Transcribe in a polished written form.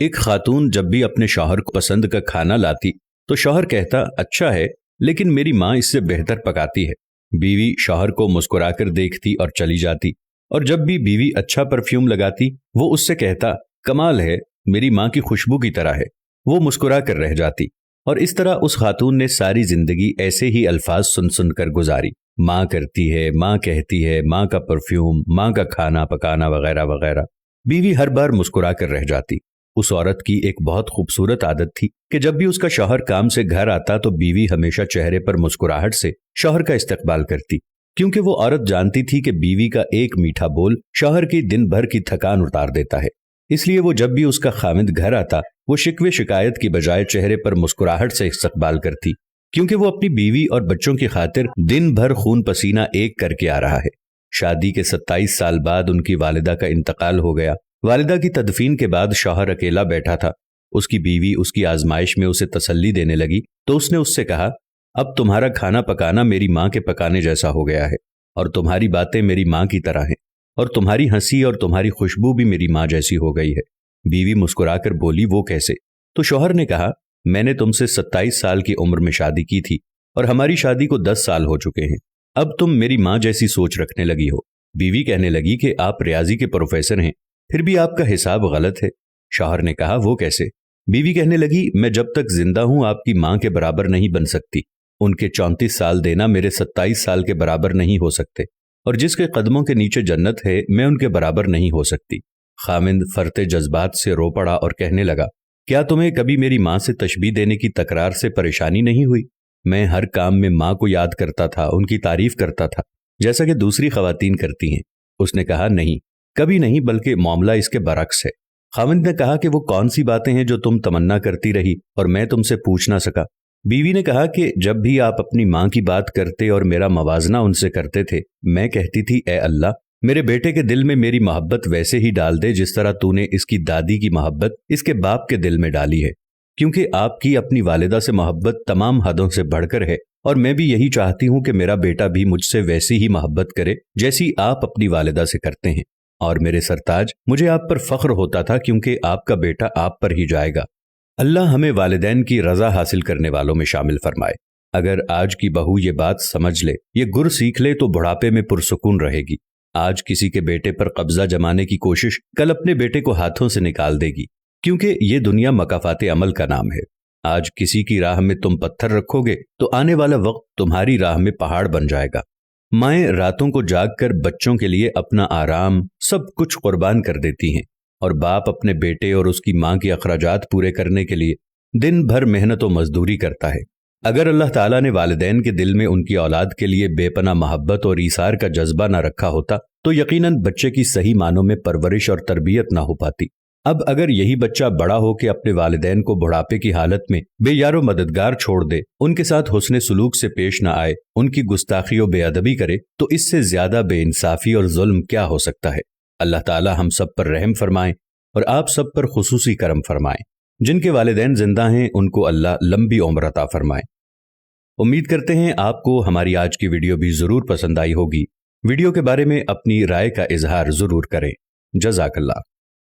ایک خاتون جب بھی اپنے شوہر کو پسند کا کھانا لاتی تو شوہر کہتا اچھا ہے لیکن میری ماں اس سے بہتر پکاتی ہے۔ بیوی شوہر کو مسکرا کر دیکھتی اور چلی جاتی، اور جب بھی بیوی اچھا پرفیوم لگاتی وہ اس سے کہتا کمال ہے، میری ماں کی خوشبو کی طرح ہے۔ وہ مسکرا کر رہ جاتی، اور اس طرح اس خاتون نے ساری زندگی ایسے ہی الفاظ سن سن کر گزاری، ماں کرتی ہے، ماں کہتی ہے، ماں کا پرفیوم، ماں کا کھانا پکانا وغیرہ وغیرہ۔ بیوی ہر بار مسکرا کر رہ جاتی۔ اس عورت کی ایک بہت خوبصورت عادت تھی کہ جب بھی اس کا شوہر کام سے گھر آتا تو بیوی ہمیشہ چہرے پر مسکراہٹ سے شوہر کا استقبال کرتی، کیونکہ وہ عورت جانتی تھی کہ بیوی کا ایک میٹھا بول شوہر کی دن بھر کی تھکان اتار دیتا ہے۔ اس لیے وہ جب بھی اس کا خاوند گھر آتا وہ شکوے شکایت کی بجائے چہرے پر مسکراہٹ سے استقبال کرتی، کیونکہ وہ اپنی بیوی اور بچوں کی خاطر دن بھر خون پسینہ ایک کر کے آ رہا ہے۔ شادی کے 27 سال بعد ان کی والدہ کا انتقال ہو گیا۔ والدہ کی تدفین کے بعد شوہر اکیلا بیٹھا تھا۔ اس کی بیوی اس کی آزمائش میں اسے تسلی دینے لگی تو اس نے اس سے کہا اب تمہارا کھانا پکانا میری ماں کے پکانے جیسا ہو گیا ہے، اور تمہاری باتیں میری ماں کی طرح ہیں، اور تمہاری ہنسی اور تمہاری خوشبو بھی میری ماں جیسی ہو گئی ہے۔ بیوی مسکرا کر بولی وہ کیسے؟ تو شوہر نے کہا میں نے تم سے 27 سال کی عمر میں شادی کی تھی اور ہماری شادی کو 10 سال ہو چکے ہیں، اب تم میری ماں جیسی سوچ رکھنے لگی ہو۔ بیوی کہنے لگی کہ آپ ریاضی کے پروفیسر ہیں، پھر بھی آپ کا حساب غلط ہے۔ شوہر نے کہا وہ کیسے؟ بیوی کہنے لگی میں جب تک زندہ ہوں آپ کی ماں کے برابر نہیں بن سکتی، ان کے 34 سال دینا میرے 27 سال کے برابر نہیں ہو سکتے، اور جس کے قدموں کے نیچے جنت ہے میں ان کے برابر نہیں ہو سکتی۔ خاوند فرتے جذبات سے رو پڑا اور کہنے لگا کیا تمہیں کبھی میری ماں سے تشبیہ دینے کی تکرار سے پریشانی نہیں ہوئی؟ میں ہر کام میں ماں کو یاد کرتا تھا، ان کی تعریف کرتا تھا جیسا کہ دوسری خواتین کرتی ہیں۔ اس نے کہا نہیں، کبھی نہیں، بلکہ معاملہ اس کے برعکس ہے۔ خاوند نے کہا کہ وہ کون سی باتیں ہیں جو تم تمنا کرتی رہی اور میں تم سے پوچھ نہ سکا؟ بیوی نے کہا کہ جب بھی آپ اپنی ماں کی بات کرتے اور میرا موازنہ ان سے کرتے تھے میں کہتی تھی اے اللہ میرے بیٹے کے دل میں میری محبت ویسے ہی ڈال دے جس طرح تو نے اس کی دادی کی محبت اس کے باپ کے دل میں ڈالی ہے، کیونکہ آپ کی اپنی والدہ سے محبت تمام حدوں سے بڑھ کر ہے، اور میں بھی یہی چاہتی ہوں کہ میرا بیٹا بھی مجھ سے ویسی ہی محبت کرے جیسی آپ اپنی والدہ سے کرتے ہیں۔ اور میرے سرتاج مجھے آپ پر فخر ہوتا تھا کیونکہ آپ کا بیٹا آپ پر ہی جائے گا۔ اللہ ہمیں والدین کی رضا حاصل کرنے والوں میں شامل فرمائے۔ اگر آج کی بہو یہ بات سمجھ لے، یہ گر سیکھ لے تو بڑھاپے میں پرسکون رہے گی۔ آج کسی کے بیٹے پر قبضہ جمانے کی کوشش کل اپنے بیٹے کو ہاتھوں سے نکال دے گی، کیونکہ یہ دنیا مکافات عمل کا نام ہے۔ آج کسی کی راہ میں تم پتھر رکھو گے تو آنے والا وقت تمہاری راہ میں پہاڑ بن جائے گا۔ مائیں راتوں کو جاگ کر بچوں کے لیے اپنا آرام سب کچھ قربان کر دیتی ہیں، اور باپ اپنے بیٹے اور اس کی ماں کے اخراجات پورے کرنے کے لیے دن بھر محنت و مزدوری کرتا ہے۔ اگر اللہ تعالیٰ نے والدین کے دل میں ان کی اولاد کے لیے بے پناہ محبت اور ایثار کا جذبہ نہ رکھا ہوتا تو یقیناً بچے کی صحیح معنوں میں پرورش اور تربیت نہ ہو پاتی۔ اب اگر یہی بچہ بڑا ہو کے اپنے والدین کو بڑھاپے کی حالت میں بے یار و مددگار چھوڑ دے، ان کے ساتھ حسن سلوک سے پیش نہ آئے، ان کی گستاخی و بے ادبی کرے، تو اس سے زیادہ بے انصافی اور ظلم کیا ہو سکتا ہے؟ اللہ تعالیٰ ہم سب پر رحم فرمائیں اور آپ سب پر خصوصی کرم فرمائیں۔ جن کے والدین زندہ ہیں ان کو اللہ لمبی عمر عطا فرمائے۔ امید کرتے ہیں آپ کو ہماری آج کی ویڈیو بھی ضرور پسند آئی ہوگی۔ ویڈیو کے بارے میں اپنی رائے کا اظہار ضرور کریں۔ جزاک اللہ۔